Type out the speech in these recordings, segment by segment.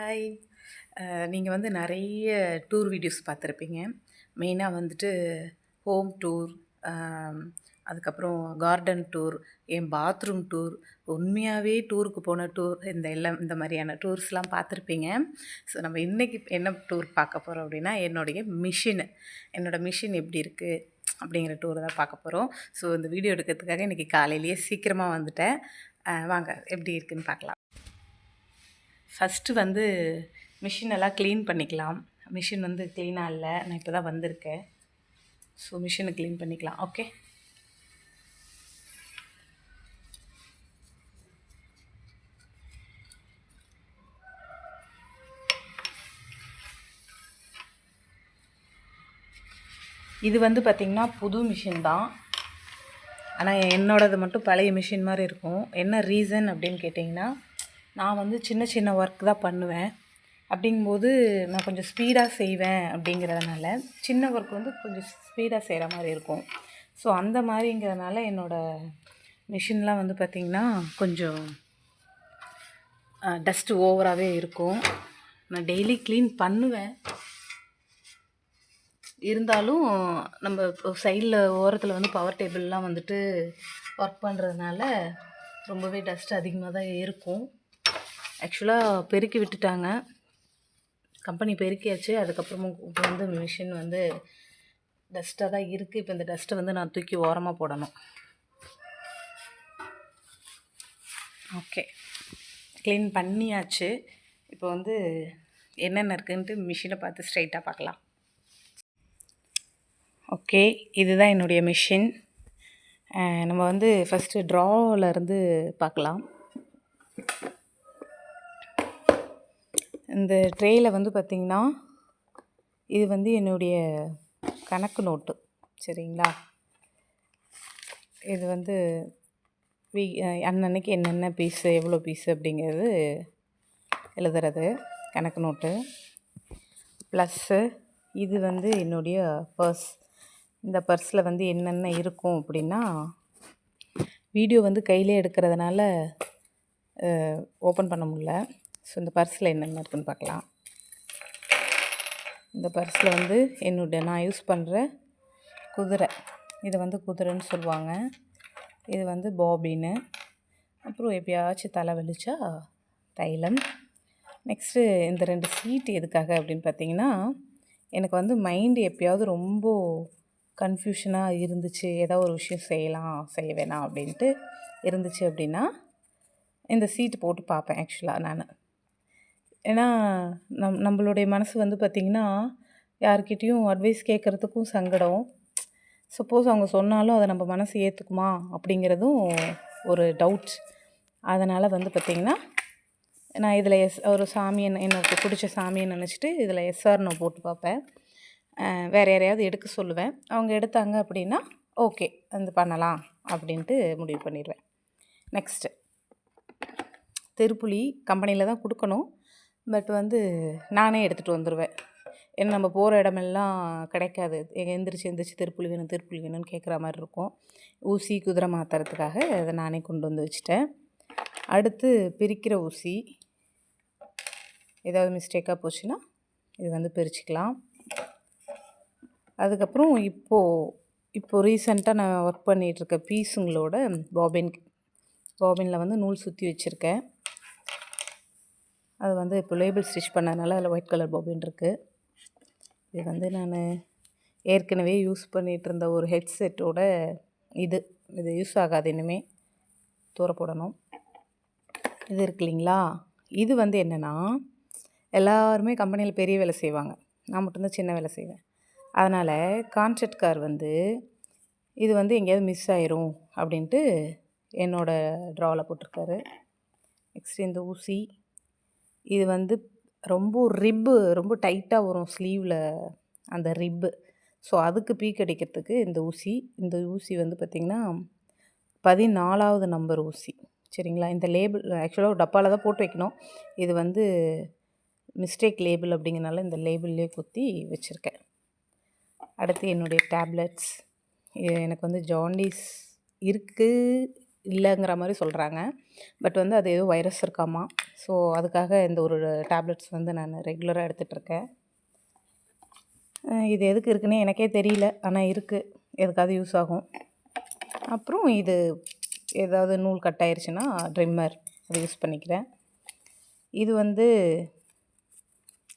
Hi. நீங்கள் வந்து நிறைய டூர் வீடியோஸ் பார்த்துருப்பீங்க. மெயினாக வந்துட்டு ஹோம் டூர், அதுக்கப்புறம் கார்டன் டூர், என் பாத்ரூம் டூர், உண்மையாகவே டூருக்கு போன டூர், இந்த மாதிரியான டூர்ஸ்லாம் பார்த்துருப்பீங்க. ஸோ நம்ம இன்றைக்கி என்ன டூர் பார்க்க போகிறோம் அப்படின்னா, என்னோடய மிஷின் எப்படி இருக்குது அப்படிங்கிற டூர் தான் பார்க்க போகிறோம். ஸோ இந்த வீடியோ எடுக்கிறதுக்காக இன்றைக்கி காலையிலேயே சீக்கிரமாக வந்துட்டேன். வாங்க எப்படி இருக்குதுன்னு பார்க்கலாம். ஃபஸ்ட்டு வந்து மிஷினெல்லாம் க்ளீன் பண்ணிக்கலாம். மிஷின் வந்து க்ளீனாக இல்லை, நான் இப்போ தான் வந்திருக்கேன். ஸோ மிஷினை க்ளீன் பண்ணிக்கலாம். ஓகே, இது வந்து பார்த்திங்கன்னா புது மிஷின் தான். ஆனால் என்னோடது மட்டும் பழைய மிஷின் மாதிரி இருக்கும். என்ன ரீசன் அப்படின்னு கேட்டிங்கன்னா, நான் வந்து சின்ன சின்ன ஒர்க் தான் பண்ணுவேன். அப்படிங்கும்போது நான் கொஞ்சம் ஸ்பீடாக செய்வேன். அப்படிங்கிறதுனால சின்ன ஒர்க் வந்து கொஞ்சம் ஸ்பீடாக செய்கிற மாதிரி இருக்கும். ஸோ அந்த மாதிரிங்கிறதுனால என்னோடய மிஷின்லாம் வந்து பார்த்திங்கன்னா கொஞ்சம் டஸ்ட்டு ஓவராகவே இருக்கும். நான் டெய்லி க்ளீன் பண்ணுவேன். இருந்தாலும் நம்ம சைடில் ஓரத்தில் வந்து பவர் டேபிள்லாம் வந்துட்டு ஒர்க் பண்ணுறதுனால ரொம்பவே டஸ்ட் அதிகமாக தான் இருக்கும். ஆக்சுவலாக பெருக்கி விட்டுட்டாங்க, கம்பெனி பெருக்கியாச்சு. அதுக்கப்புறமும் இப்போ வந்து மிஷின் வந்து டஸ்ட்டாக தான் இருக்குது. இப்போ இந்த டஸ்ட்டை வந்து நான் தூக்கி ஓரமாக போடணும். ஓகே, க்ளீன் பண்ணியாச்சு. இப்போ வந்து என்னென்ன இருக்குன்ட்டு மிஷினை பார்த்து ஸ்ட்ரைட்டாக பார்க்கலாம். ஓகே, இதுதான் என்னுடைய மிஷின். நம்ம வந்து ஃபஸ்ட்டு ட்ராவிலேருந்து பார்க்கலாம். இந்த ட்ரேயில் வந்து பார்த்திங்கன்னா இது வந்து என்னுடைய கணக்கு நோட்டு, சரிங்களா? இது வந்து அன்னன்னைக்கு என்னென்ன பீஸு, எவ்வளோ பீஸு அப்படிங்கிறது எழுதுறது கணக்கு நோட்டு. ப்ளஸ்ஸு இது வந்து என்னுடைய பர்ஸ். இந்த பர்ஸில் வந்து என்னென்ன இருக்கும் அப்படின்னா, வீடியோ வந்து கையிலே எடுக்கிறதுனால ஓப்பன் பண்ண முடியல. ஸோ இந்த பர்ஸில் என்னென்ன இருக்குதுன்னு பார்க்கலாம். இந்த பர்ஸில் வந்து நான் யூஸ் பண்ணுற குதிரை, இதை வந்து குதிரைன்னு சொல்லுவாங்க. இது வந்து பாபின்னு, அப்புறம் எப்பயாச்சும் தலை வலிச்சா தைலம். நெக்ஸ்ட்டு இந்த 2 சீட்டு எதுக்காக அப்படின்னு பார்த்தீங்கன்னா, எனக்கு வந்து மைண்டு எப்பயாவது ரொம்ப கன்ஃபியூஷனாக இருந்துச்சு, ஏதோ ஒரு விஷயம் செய்ய வேணாம் அப்படின்ட்டு இருந்துச்சு அப்படின்னா இந்த சீட்டு போட்டு பார்ப்பேன். ஆக்சுவலாக நான் ஏன்னா நம்மளுடைய மனசு வந்து பார்த்திங்கன்னா யார்கிட்டேயும் அட்வைஸ் கேட்குறதுக்கும் சங்கடம். சப்போஸ் அவங்க சொன்னாலும் அதை நம்ம மனசு ஏற்றுக்குமா அப்படிங்கிறதும் ஒரு டவுட். அதனால் வந்து பார்த்திங்கன்னா நான் இதில் ஒரு சாமியை, எனக்கு பிடிச்ச சாமியை நினச்சிட்டு இதில் எஸ்ஆர்னோ போட்டு பார்ப்பேன். வேறு யாரையாவது எடுக்க சொல்லுவேன். அவங்க எடுத்தாங்க அப்படின்னா ஓகே வந்து பண்ணலாம் அப்படின்ட்டு முடிவு பண்ணிடுவேன். நெக்ஸ்ட்டு திருப்புளி கம்பெனியில் தான் கொடுக்கணும், பட் வந்து நானே எடுத்துகிட்டு வந்துடுவேன். ஏன்னா நம்ம போகிற இடமெல்லாம் கிடைக்காது. எந்திரிச்சு திருப்புளி வேணும்னு கேட்குற மாதிரி இருக்கும். ஊசி குதிரை மாற்றுறதுக்காக அதை நானே கொண்டு வந்து வச்சுட்டேன். அடுத்து பிரிக்கிற ஊசி, ஏதாவது மிஸ்டேக்காக போச்சுன்னா இது வந்து பிரிச்சுக்கலாம். அதுக்கப்புறம் இப்போது ரீசெண்டாக நான் ஒர்க் பண்ணிகிட்ருக்க பீஸுங்களோட பாபினில் வந்து நூல் சுற்றி வச்சுருக்கேன். அது வந்து இப்போ லேபிள் ஸ்டிச் பண்ணதுனால அதில் ஒயிட் கலர் பாபின் இருக்குது. இது வந்து நான் ஏற்கனவே யூஸ் பண்ணிகிட்ருந்த ஒரு ஹெட்செட்டோட இது யூஸ் ஆகாது, இனிமேல் தூர போடணும். இது இருக்கு இல்லைங்களா, இது வந்து என்னென்னா, எல்லாருமே கம்பெனியில் பெரிய வேலை செய்வாங்க, நான் மட்டும்தான் சின்ன வேலை செய்வேன். அதனால் கான்ட்ராக்ட்கார் வந்து இது வந்து எங்கேயாவது மிஸ் ஆயிரும் அப்படின்ட்டு என்னோடய ட்ராவில் போட்டிருக்காரு. நெக்ஸ்ட்டு இந்த ஊசி, இது வந்து ரொம்ப டைட்டாக வரும் ஸ்லீவில் அந்த ரிப்பு. ஸோ அதுக்கு பீக் அடிக்கிறதுக்கு இந்த ஊசி வந்து பார்த்திங்கன்னா 14வது நம்பர் ஊசி, சரிங்களா? இந்த லேபிள் ஆக்சுவலாக ஒரு டப்பாவில் தான் போட்டு வைக்கணும். இது வந்து மிஸ்டேக் லேபிள் அப்படிங்கிறனால இந்த லேபிள்லேயே குத்தி வச்சுருக்கேன். அடுத்து என்னுடைய டேப்லெட்ஸ். எனக்கு வந்து ஜாண்டிஸ் இருக்குது, இல்லைங்கிற மாதிரி சொல்கிறாங்க. பட் வந்து அது ஏதோ வைரஸ் இருக்காமா. ஸோ அதுக்காக இந்த ஒரு டேப்லெட்ஸ் வந்து நான் ரெகுலராக எடுத்துகிட்ருக்கேன். இது எதுக்கு இருக்குன்னே எனக்கே தெரியல. ஆனால் இருக்குது, எதுக்காவது யூஸ் ஆகும். அப்புறம் இது ஏதாவது நூல் கட் ஆயிடுச்சுன்னா ட்ரிம்மர், அதை யூஸ் பண்ணிக்கிறேன். இது வந்து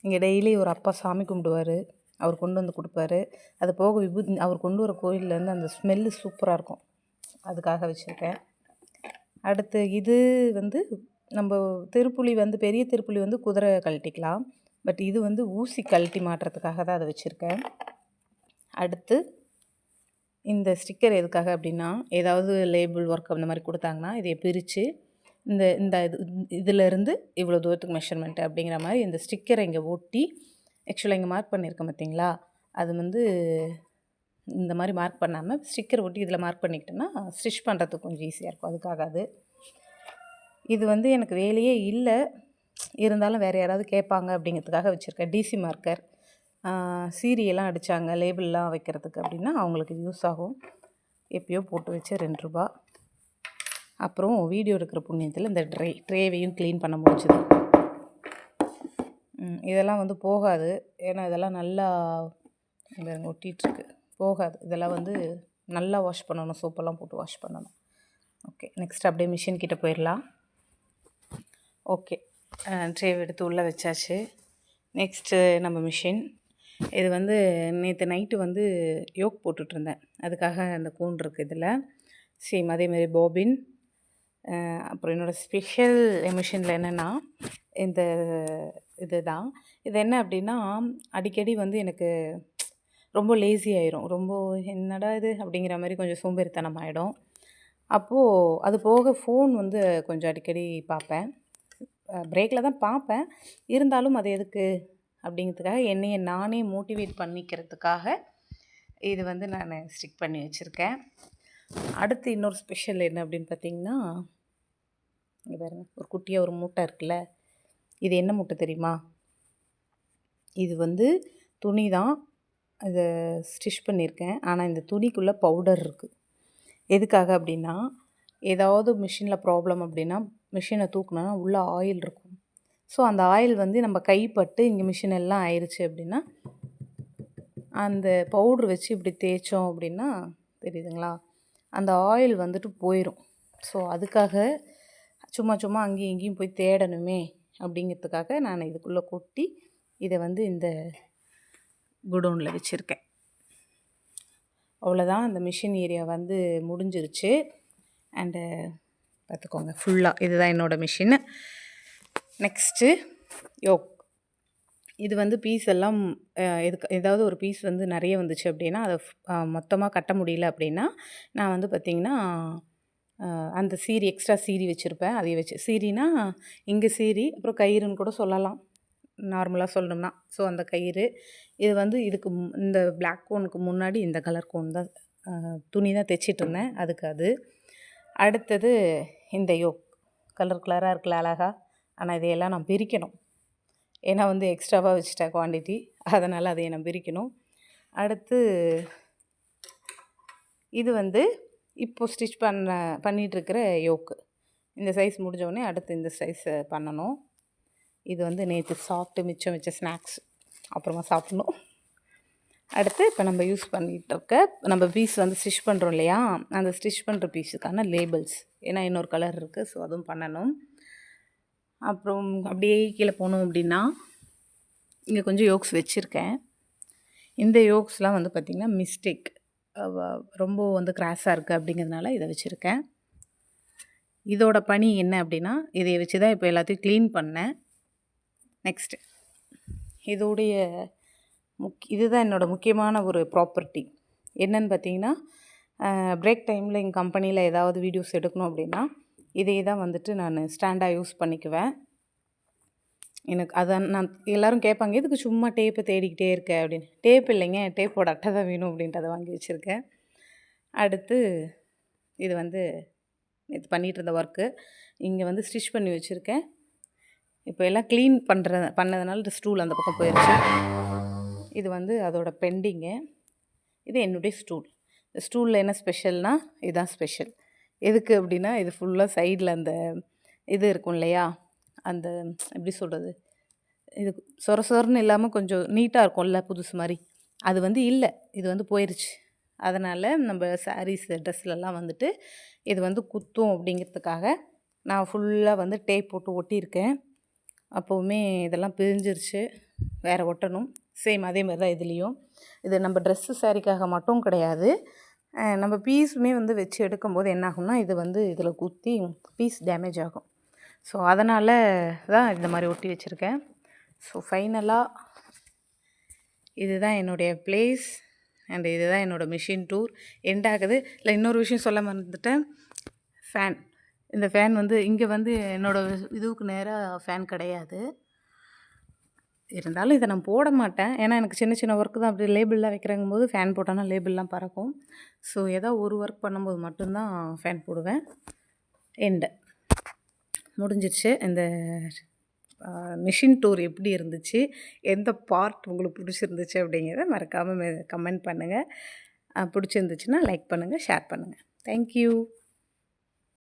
இங்கே டெய்லி ஒரு அப்பா சாமி கும்பிடுவார், அவர் கொண்டு வந்து கொடுப்பாரு. அது போக விபூதி அவர் கொண்டு வர கோயிலேருந்து அந்த ஸ்மெல்லு சூப்பராக இருக்கும், அதுக்காக வச்சுருக்கேன். அடுத்து இது வந்து நம்ம திருப்புளி வந்து பெரிய திருப்புளி வந்து குதிரை கழட்டிக்கலாம். பட் இது வந்து ஊசி கழட்டி மாட்டுறதுக்காக தான் அதை வச்சுருக்கேன். அடுத்து இந்த ஸ்டிக்கர் எதுக்காக அப்படின்னா, ஏதாவது லேபிள் ஒர்க் அந்த மாதிரி கொடுத்தாங்கன்னா இதை பிரித்து இந்த இந்த இதிலேருந்து இவ்வளோ தூரத்துக்கு மெஷர்மெண்ட்டு அப்படிங்கிற மாதிரி இந்த ஸ்டிக்கரை இங்கே ஒட்டி, ஆக்சுவலாக இங்கே மார்க் பண்ணியிருக்கேன் பார்த்தீங்களா, அது வந்து இந்த மாதிரி மார்க் பண்ணாமல் ஸ்டிக்கர் ஒட்டி இதில் மார்க் பண்ணிக்கிட்டோன்னா ஸ்டிச் பண்ணுறதுக்கு கொஞ்சம் ஈஸியாக இருக்கும். அதுக்காக அது. இது வந்து எனக்கு வேலையே இல்லை, இருந்தாலும் வேறு யாராவது கேட்பாங்க அப்படிங்கிறதுக்காக வச்சுருக்கேன். டிசி மார்க்கர், சீரியெல்லாம் அடித்தாங்க லேபிள்லாம் வைக்கிறதுக்கு அப்படின்னா அவங்களுக்கு யூஸ் ஆகும். எப்பயோ போட்டு வச்ச ₹2. அப்புறம் வீடியோ எடுக்கிற புண்ணியத்தில் இந்த ட்ரேவையும் க்ளீன் பண்ண முடிச்சுது. இதெல்லாம் வந்து போகாது, ஏன்னா இதெல்லாம் நல்லா ஒட்டிகிட்ருக்கு, போகாது. இதெல்லாம் வந்து நல்லா வாஷ் பண்ணணும், சோப்பெல்லாம் போட்டு வாஷ் பண்ணணும். ஓகே, நெக்ஸ்ட் அப்படியே மிஷின் கிட்டே போயிடலாம். ஓகே, ட்ரேவ் எடுத்து உள்ளே வச்சாச்சு. நெக்ஸ்ட்டு நம்ம மிஷின். இது வந்து நேற்று நைட்டு வந்து யோக் போட்டுட்ருந்தேன், அதுக்காக அந்த கூன் இருக்குது இதில். சேம் அதேமாரி பாபின். அப்புறம் என்னோடய ஸ்பெஷல் மிஷினில் என்னென்னா இந்த இது தான். இது என்ன அப்படின்னா, அடிக்கடி வந்து எனக்கு ரொம்ப லேசி ஆயிரும், ரொம்ப என்னடா இது அப்படிங்கிற மாதிரி கொஞ்சம் சோம்பேறித்தனம் ஆகிடும். அப்போது அது போக ஃபோன் வந்து கொஞ்சம் அடிக்கடி பார்ப்பேன். பிரேக்கில் தான் பார்ப்பேன், இருந்தாலும் அது எதுக்கு அப்படிங்கிறதுக்காக என்னையை நானே மோட்டிவேட் பண்ணிக்கிறதுக்காக இது வந்து நான் ஸ்டிக் பண்ணி வச்சுருக்கேன். அடுத்து இன்னொரு ஸ்பெஷல் என்ன அப்படின்னு பார்த்திங்கன்னா, இங்கே பாருங்கள், ஒரு குட்டியாக ஒரு மூட்டை இருக்குல்ல, இது என்ன மூட்டை தெரியுமா? இது வந்து துணி தான், இதை ஸ்டிச் பண்ணியிருக்கேன். ஆனால் இந்த துணிக்குள்ளே பவுடர் இருக்குது. எதுக்காக அப்படின்னா, ஏதாவது மிஷினில் ப்ராப்ளம் அப்படின்னா மிஷினை தூக்குனா உள்ளே ஆயில் இருக்கும். ஸோ அந்த ஆயில் வந்து நம்ம கைப்பட்டு இங்கே மிஷின் எல்லாம் ஆயிடுச்சு அப்படின்னா, அந்த பவுட்ரு வச்சு இப்படி தேய்ச்சோம் அப்படின்னா, தெரியுதுங்களா, அந்த ஆயில் வந்துட்டு போயிடும். ஸோ அதுக்காக சும்மா அங்கேயும் இங்கேயும் போய் தேடணுமே அப்படிங்கிறதுக்காக நான் இதுக்குள்ளே கொட்டி இதை வந்து இந்த குடோனில் வச்சுருக்கேன். அவ்வளோதான், அந்த மிஷின் ஏரியா வந்து முடிஞ்சிருச்சு. அண்டு பார்த்துக்கோங்க, ஃபுல்லாக இதுதான் என்னோடய மிஷின். Next yoke. இது வந்து பீஸ் எல்லாம் ஏதாவது ஒரு பீஸ் வந்து நிறைய வந்துச்சு அப்படின்னா, அதை மொத்தமாக கட்ட முடியல அப்படின்னா, நான் வந்து பார்த்திங்கன்னா அந்த சீரி, எக்ஸ்ட்ரா சீரி வச்சுருப்பேன். அதை வச்சு, சீரினா இங்கே சீரி, அப்புறம் கயிறுன்னு கூட சொல்லலாம் நார்மலாக சொல்லணும்னா. ஸோ அந்த கயிறு இது வந்து இதுக்கு இந்த பிளாக் கோனுக்கு முன்னாடி இந்த கலர் கோன் தான் துணி தான் தைச்சிட்ருந்தேன், அதுக்கு அது. அடுத்தது இந்த யோக் கலர் கலராக இருக்குல்ல அழகா, ஆனால் இதையெல்லாம் நான் பிரிக்கணும், ஏன்னா வந்து எக்ஸ்ட்ராவாக வச்சுட்டேன் குவான்டிட்டி, அதனால் அதை நான் பிரிக்கணும். அடுத்து இது வந்து இப்போது ஸ்டிச் பண்ணிகிட்ருக்கிற யோக்கு. இந்த சைஸ் முடிஞ்சோடனே அடுத்து இந்த சைஸ் பண்ணணும். இது வந்து நேற்று சாப்பிட்டு மிச்சம் வச்ச ஸ்நாக்ஸ், அப்புறமா சாப்பிட்ணும். அடுத்து இப்போ நம்ம யூஸ் பண்ணிகிட்ருக்க நம்ம பீஸ் வந்து ஸ்டிச் பண்ணுறோம் இல்லையா, அந்த ஸ்டிச் பண்ணுற பீஸுக்கான லேபிள்ஸ், ஏன்னா இன்னொரு கலர் இருக்குது, ஸோ அதுவும் பண்ணணும். அப்புறம் அப்படியே கீழே போனோம் அப்படின்னா, இங்கே கொஞ்சம் யோக்ஸ் வச்சுருக்கேன். இந்த யோக்ஸ்லாம் வந்து பார்த்திங்கன்னா மிஸ்டேக், ரொம்ப வந்து கிராஸாக இருக்குது அப்படிங்கிறதுனால இதை வச்சுருக்கேன். இதோட பணி என்ன அப்படின்னா, இதை வச்சு தான் இப்போ எல்லாத்தையும் க்ளீன் பண்ணேன். நெக்ஸ்ட்டு இதோடைய இதுதான் என்னோடய முக்கியமான ஒரு ப்ராப்பர்ட்டி. என்னன்னு பார்த்தீங்கன்னா, பிரேக் டைமில் எங்கள் கம்பெனியில் ஏதாவது வீடியோஸ் எடுக்கணும் அப்படின்னா இதே தான் வந்துட்டு நான் ஸ்டாண்டாக யூஸ் பண்ணிக்குவேன். எனக்கு அதான் நான் எல்லோரும் கேட்பாங்க, எதுக்கு சும்மா டேப்பை தேடிக்கிட்டே இருக்க அப்படின்னு. டேப் இல்லைங்க, டேப்போட அட்டை தான் வேணும் அப்படின்ட்டு அதை வாங்கி வச்சுருக்கேன். அடுத்து இது வந்து இது பண்ணிகிட்டு இருந்த ஒர்க்கு, இங்கே வந்து ஸ்டிச் பண்ணி வச்சுருக்கேன். இப்போ எல்லாம் க்ளீன் பண்ணதுனால இந்த ஸ்டூல் அந்த பக்கம் போயிடுச்சு. இது வந்து அதோட பெண்டிங்கு. இது என்னுடைய ஸ்டூல். இந்த ஸ்டூலில் என்ன ஸ்பெஷல்னால், இதுதான் ஸ்பெஷல். எதுக்கு அப்படின்னா இது ஃபுல்லாக சைடில் அந்த இது இருக்கும் இல்லையா, அந்த எப்படி சொல்கிறது, இது சொர சொரன்னு இல்லாமல் கொஞ்சம் நீட்டாக இருக்கும்ல புதுசு மாதிரி, அது வந்து இல்லை, இது வந்து போயிடுச்சு. அதனால் நம்ம சாரீஸ் ட்ரெஸ்லலாம் வந்துட்டு இது வந்து குத்தும் அப்படிங்கிறதுக்காக நான் ஃபுல்லாக வந்து டேப் போட்டு ஒட்டியிருக்கேன். அப்போவுமே இதெல்லாம் பிரிஞ்சிருச்சு, வேறு ஒட்டணும். சேம் அதே மாதிரி தான் இதுலேயும். இது நம்ம ட்ரெஸ்ஸு சாரீக்காக மட்டும் கிடையாது, நம்ம பீஸுமே வந்து வச்சு எடுக்கும்போது என்ன ஆகும்னா இது வந்து இதில் குத்தி பீஸ் டேமேஜ் ஆகும். ஸோ அதனால் தான் இந்த மாதிரி ஒட்டி வச்சுருக்கேன். ஸோ ஃபைனலாக இதுதான் என்னுடைய ப்ளேஸ் அண்ட் இதுதான் என்னோடய மிஷின் டூர் எண்ட் ஆகுது. இல்லை, இன்னொரு விஷயம் சொல்ல மறந்துட்டேன். ஃபேன், இந்த ஃபேன் வந்து இங்கே வந்து என்னோடய இதுவுக்கு நேராக ஃபேன் கிடையாது. இருந்தாலும் இதை நான் போட மாட்டேன், ஏன்னா எனக்கு சின்ன சின்ன ஒர்க்கு தான். அப்படி லேபிள்லாம் வைக்கிறங்கும் போது ஃபேன் போட்டோன்னா லேபிள்லாம் பறக்கும். ஸோ ஏதோ ஒரு ஒர்க் பண்ணும்போது மட்டும்தான் ஃபேன் போடுவேன். எண்டு முடிஞ்சிருச்சு. இந்த மிஷின் டூர் எப்படி இருந்துச்சு, எந்த பார்ட் உங்களுக்கு பிடிச்சிருந்துச்சு அப்படிங்கிறத மறக்காமல் கமெண்ட் பண்ணுங்கள். பிடிச்சிருந்துச்சுன்னா லைக் பண்ணுங்கள், ஷேர் பண்ணுங்கள். தேங்க்யூ.